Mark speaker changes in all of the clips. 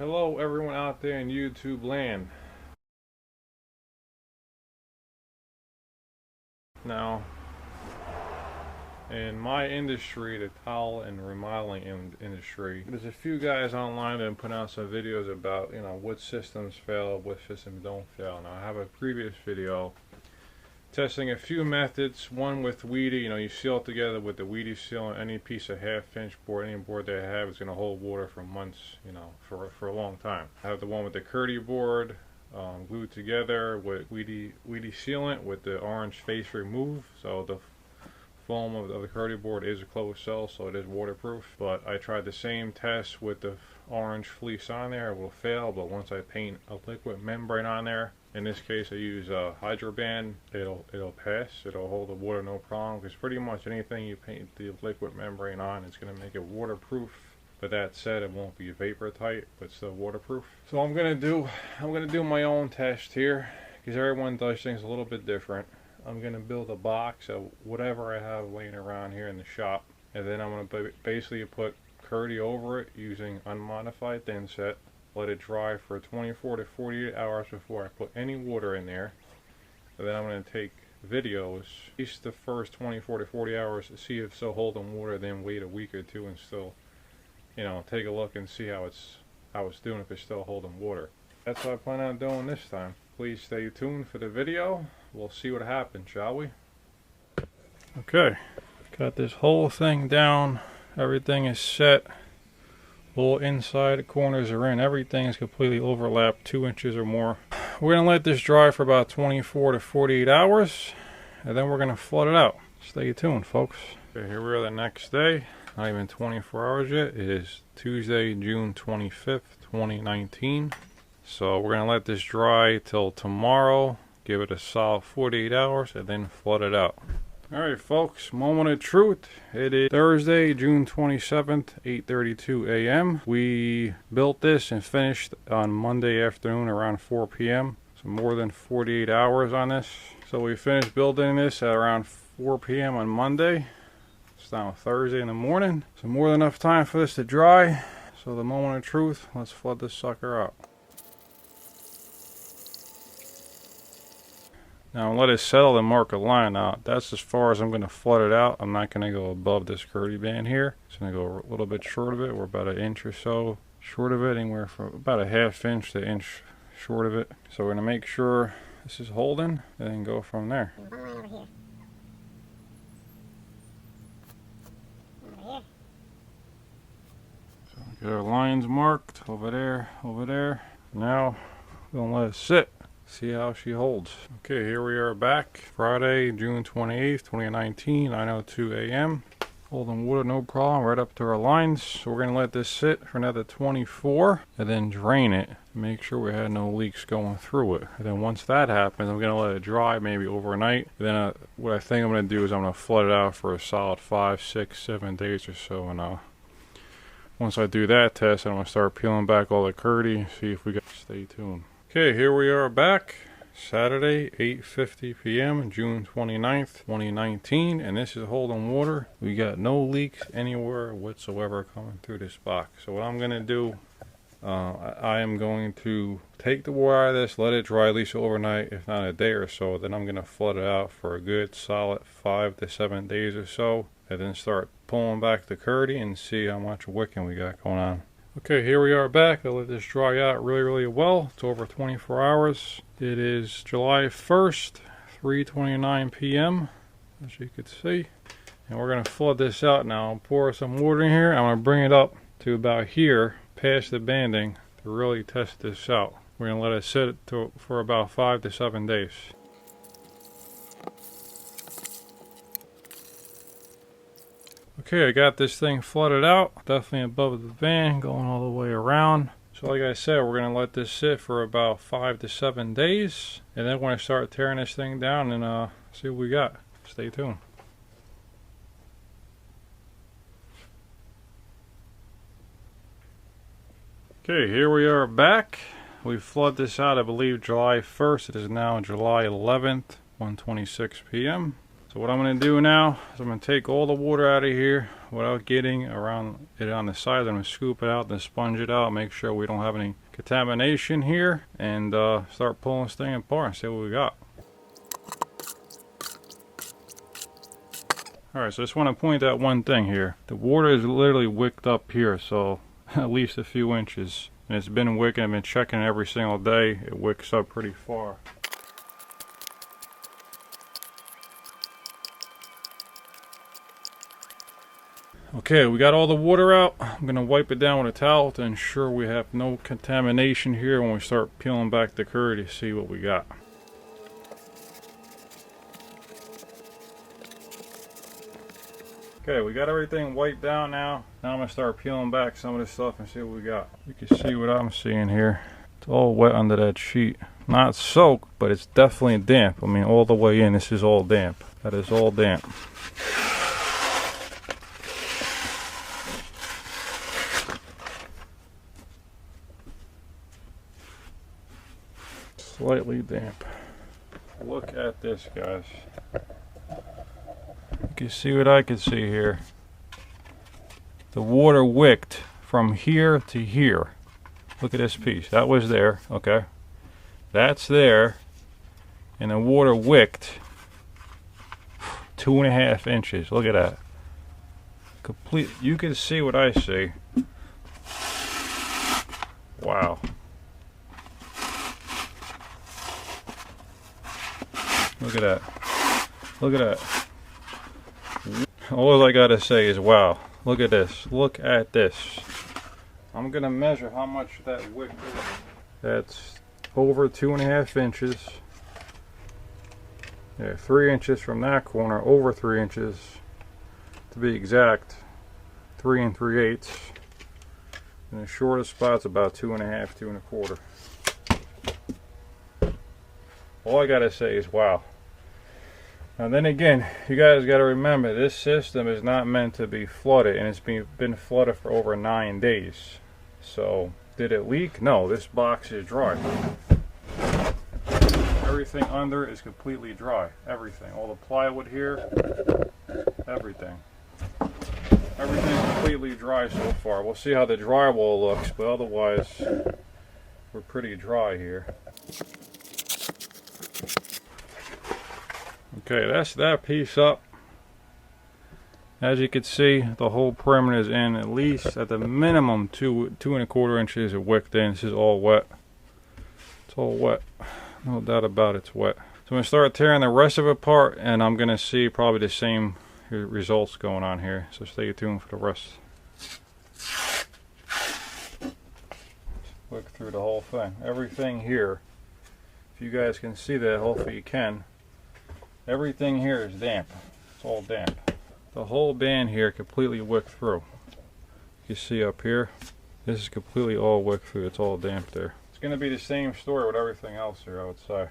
Speaker 1: Hello everyone out there in YouTube land. Now, in my industry, the tile and remodeling industry, there's a few guys online that put out some videos about, what systems fail, what systems don't fail. Now, I have a previous video testing a few methods, one with weedy. You seal it together with the weedy seal, and any piece of half-inch board, any board they have is going to hold water for months, for a long time. I have the one with the Kerdi board, glued together with weedy sealant with the orange face remove, so the foam of the Kerdi board is a closed cell, so it is waterproof. But I tried the same test with the orange fleece on there. It will fail, but once I paint a liquid membrane on there, in this case I use Hydro Band, it'll pass. It'll hold the water no problem, because pretty much anything you paint the liquid membrane on, it's going to make it waterproof. But that said, it won't be vapor tight, but still waterproof. So I'm gonna do my own test here, because everyone does things a little bit different. I'm gonna build a box of whatever I have laying around here in the shop, and then I'm gonna basically put Kerdi over it using unmodified thin set. Let it dry for 24 to 48 hours before I put any water in there. And then I'm gonna take videos, at least the first 24 to 40 hours, to see if it's still holding water. Then wait a week or two and still, take a look and see how it's doing, if it's still holding water. That's what I plan on doing this time. Please stay tuned for the video. We'll see what happens, shall we? Okay, got this whole thing down. Everything is set. All inside, the corners are in. Everything is completely overlapped, 2 inches or more. We're gonna let this dry for about 24 to 48 hours, and then we're gonna flood it out. Stay tuned, folks. Okay, here we are the next day. Not even 24 hours yet. It is Tuesday, June 25th, 2019. So we're going to let this dry till tomorrow. Give it a solid 48 hours and then flood it out. Alright folks, moment of truth. It is Thursday, June 27th, 8:32 a.m. We built this and finished on Monday afternoon around 4 p.m. So more than 48 hours on this. So we finished building this at around 4 p.m. on Monday. It's now Thursday in the morning, so more than enough time for this to dry. So the moment of truth, let's flood this sucker out. Now let it settle and mark a line out. That's as far as I'm going to flood it out. I'm not going to go above this Kerdi band here. It's going to go a little bit short of it. We're about an inch or so short of it, anywhere from about a ½ inch to inch short of it. So we're going to make sure this is holding and then go from there.
Speaker 2: Over here.
Speaker 1: Get our lines marked over there, over there. Now we're gonna let it sit, see how she holds. Okay, here we are back. Friday, June 28th, 2019, 9:02 a.m. Holding water no problem, right up to our lines. So we're gonna let this sit for another 24 and then drain it. Make sure we had no leaks going through it. And then once that happens, I'm gonna let it dry maybe overnight. And then what I think I'm gonna do is I'm gonna flood it out for a solid 5, 6, 7 days or so. And once I do that test, I'm going to start peeling back all the Kerdi, see if we got. Stay tuned. Okay, here we are back. Saturday, 8:50 p.m., June 29th, 2019, and this is holding water. We got no leaks anywhere whatsoever coming through this box. So what I'm going to do, I am going to take the water out of this, let it dry at least overnight, if not a day or so. Then I'm going to flood it out for a good solid 5 to 7 days or so, and then start pulling back the Kerdi and see how much wicking we got going on. Okay, here we are back. I'll let this dry out really well. It's over 24 hours. It is July 1st, 3:29 p.m. as you can see. And we're going to flood this out now. I'll pour some water in here. I'm going to bring it up to about here, past the banding, to really test this out. We're going to let it sit for about 5 to 7 days. Okay, I got this thing flooded out, definitely above the band, going all the way around. So like I said, we're going to let this sit for about 5 to 7 days. And then we're going to start tearing this thing down and see what we got. Stay tuned. Okay, here we are back. We flooded this out, I believe, July 1st. It is now July 11th, 1:26 p.m. So what I'm going to do now is I'm going to take all the water out of here, without getting around it on the side. I'm going to scoop it out and sponge it out, make sure we don't have any contamination here, and start pulling this thing apart and see what we got. Alright, so I just want to point out one thing here. The water is literally wicked up here, so at least a few inches. And it's been wicking. I've been checking it every single day. It wicks up pretty far. Okay, we got all the water out. I'm going to wipe it down with a towel to ensure we have no contamination here when we start peeling back the curd to see what we got. Okay, we got everything wiped down now. Now I'm going to start peeling back some of this stuff and see what we got. You can see what I'm seeing here. It's all wet under that sheet. Not soaked, but it's definitely damp. I mean, all the way in, this is all damp. That is all damp. Slightly damp. Look at this, guys. You can see what I can see here. The water wicked from here to here. Look at this piece. That was there, okay? That's there. And the water wicked 2.5 inches. Look at that. Complete. You can see what I see. Wow. Look at that. Look at that. All I gotta say is wow. Look at this. Look at this. I'm gonna measure how much that wick is. That's over 2.5 inches. Yeah, 3 inches from that corner, over 3 inches. To be exact, 3 3/8. And the shortest spot's about 2.5, 2 1/4. All I gotta say is wow. And then again, you guys got to remember, this system is not meant to be flooded, and it's been flooded for over 9 days. So, did it leak? No, this box is dry. Everything under is completely dry. Everything. All the plywood here, everything. Everything's completely dry so far. We'll see how the drywall looks, but otherwise, we're pretty dry here. Okay, that's that piece up. As you can see, the whole perimeter is in at least at the minimum 2 1/4 inches of wicked in. This is all wet. It's all wet. No doubt about it, it's wet. So I'm going to start tearing the rest of it apart, and I'm going to see probably the same results going on here. So stay tuned for the rest. Look through the whole thing. Everything here, if you guys can see that, hopefully you can. Everything here is damp. It's all damp. The whole band here completely wicked through. You see up here, this is completely all wicked through. It's all damp there. It's going to be the same story with everything else here, I would say.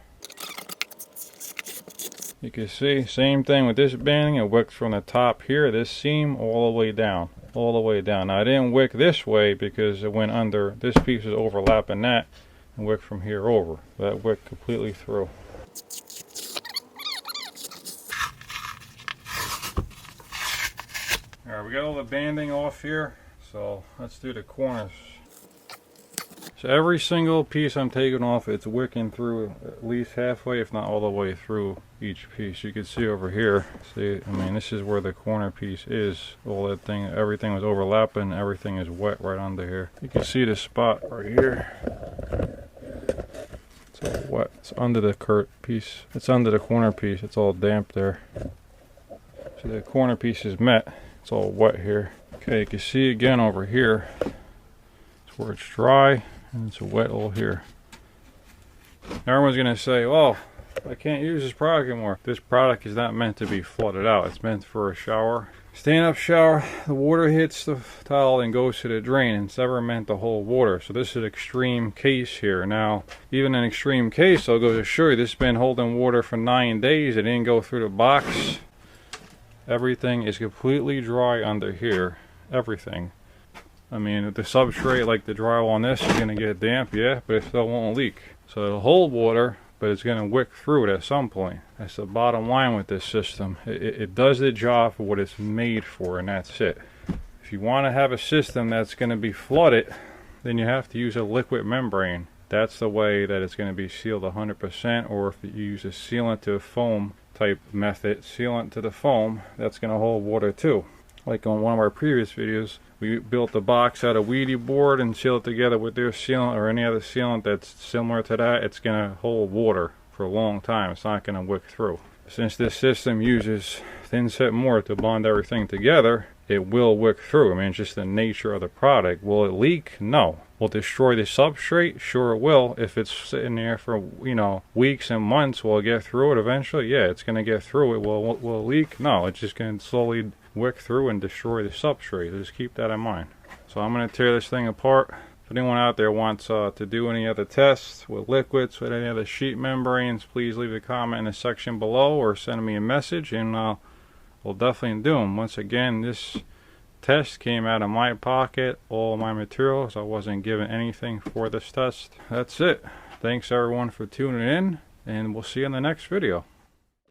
Speaker 1: You can see, same thing with this banding. It wicked from the top here, this seam, all the way down. All the way down. Now I didn't wick this way because it went under, this piece is overlapping that, and wick from here over. That wicked completely through. Alright, we got all the banding off here, so let's do the corners. So every single piece I'm taking off, it's wicking through at least halfway, if not all the way through each piece. You can see over here, see, I mean, this is where the corner piece is. All that thing, everything was overlapping, everything is wet right under here. You can see the spot right here. It's all wet. It's under the piece. It's under the corner piece. It's all damp there. So the corner piece is met. It's all wet here. Okay, you can see again over here. It's where it's dry and it's wet all here. Everyone's gonna say, "Oh, I can't use this product anymore." This product is not meant to be flooded out. It's meant for a shower. Stand-up shower. The water hits the tile and goes to the drain. It's never meant to hold water. So this is an extreme case here. Now, even an extreme case, I'll go to show you, this has been holding water for 9 days. It didn't go through the box. Everything is completely dry under here. Everything. I mean, the substrate, like the drywall on this, is going to get damp, yeah, but it still won't leak. So it'll hold water, but it's going to wick through it at some point. That's the bottom line with this system. It does the job for what it's made for, and that's it. If you want to have a system that's going to be flooded, then you have to use a liquid membrane. That's the way that it's going to be sealed 100%. Or if you use a sealant to foam type method, sealant to the foam, that's going to hold water too. Like on one of our previous videos, we built the box out of Weedy board and sealed it together with their sealant or any other sealant that's similar to that. It's going to hold water for a long time. It's not going to wick through. Since this system uses thin set mortar to bond everything together, it will wick through. I mean, it's just the nature of the product. Will it leak? No. Will it destroy the substrate? Sure it will. If it's sitting there for, you know, weeks and months, will it get through it eventually? Yeah, it's going to get through it. Will it leak? No. It's just going to slowly wick through and destroy the substrate. Just keep that in mind. So I'm going to tear this thing apart. If anyone out there wants to do any other tests with liquids, with any other sheet membranes, please leave a comment in the section below or send me a message, and we'll definitely do them. Once again, this test came out of my pocket, all my materials. I wasn't given anything for this test. That's it. Thanks everyone for tuning in, and we'll see you in the next video.